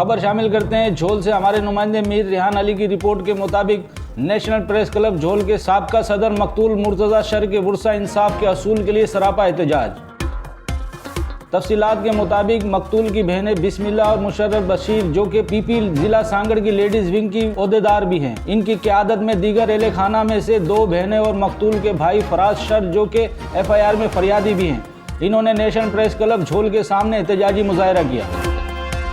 खबर शामिल करते हैं झोल से। हमारे नुमाइंदे मीर रेहान अली की रिपोर्ट के मुताबिक नेशनल प्रेस क्लब झोल के साबका सदर मकतूल मुर्तज़ा शर के वुरसा इंसाफ के असूल के लिए सरापा एहतजाज। तफसीलात के मुताबिक मकतूल की बहनें बिस्मिल्ला और मुशर्रफ बशीर जो कि पीपी जिला सांगड़ की लेडीज विंग की ओहदेदार भी हैं, इनकी क़यादत में दीगर एहले खाना में से 2 बहनें और मकतूल के भाई फराज शर जो कि FIR में फरियादी भी हैं, इन्होंने नेशनल प्रेस क्लब झोल के सामने एहतजाजी मुजाहरा किया।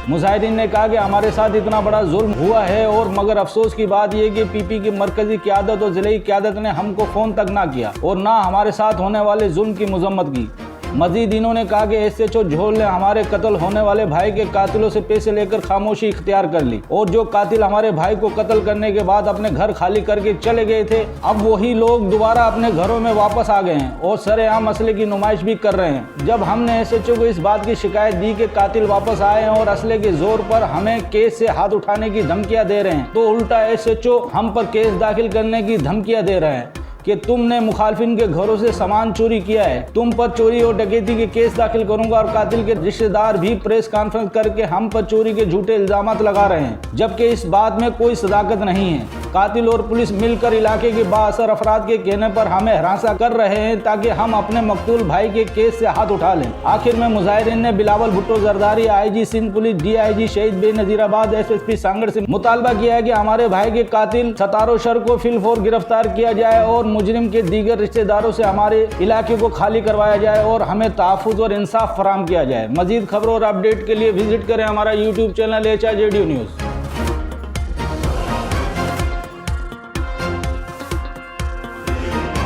मुजाहिरीन ने कहा कि हमारे साथ इतना बड़ा जुल्म हुआ है और मगर अफसोस की बात यह कि पीपी की मरकजी क़यादत और ज़िले क़यादत ने हमको फ़ोन तक ना किया और ना हमारे साथ होने वाले जुल्म की मजम्मत की। मजीद इन्होंने कहा कि SHO झोल ने हमारे कत्ल होने वाले भाई के कातिलों से पैसे लेकर खामोशी इख्तियार कर ली और जो कातिल हमारे भाई को कत्ल करने के बाद अपने घर खाली करके चले गए थे, अब वही लोग दोबारा अपने घरों में वापस आ गए हैं और सरेआम असले की नुमाइश भी कर रहे हैं। जब हमने SHO को इस बात की शिकायत दी कि कातिल वापस आए हैं और असले के जोर पर हमें केस से हाथ उठाने की धमकियां दे रहे हैं, तो उल्टा SHO हम पर केस दाखिल करने की धमकियां दे रहे हैं कि तुमने मुखालफिन के घरों से सामान चोरी किया है, तुम पर चोरी और डकैती के केस दाखिल करूंगा। और कातिल के रिश्तेदार भी प्रेस कॉन्फ्रेंस करके हम पर चोरी के झूठे इल्जामात लगा रहे हैं, जबकि इस बात में कोई सदाकत नहीं है। कातिल और पुलिस मिलकर इलाके के बाअसर अफराद के कहने पर हमें हरासा कर रहे हैं ताकि हम अपने मकतूल भाई के केस से हाथ उठा लें। आखिर में मुजाहिरीन ने Bilawal Bhutto Zardari, IG Sindh police, DIG Shaheed Benazirabad, SSP Sanghar से मुतालबा किया है कि हमारे भाई के कातिल सतारो शर को फिलफौर गिरफ्तार किया जाए और मुजरिम के दीगर रिश्तेदारों से हमारे इलाके को खाली करवाया जाए और हमें तहफ़्फ़ुज़ और इंसाफ फराहम किया जाए। मजीद खबरों और अपडेट के लिए विजिट करें हमारा YouTube चैनल HIJD न्यूज़।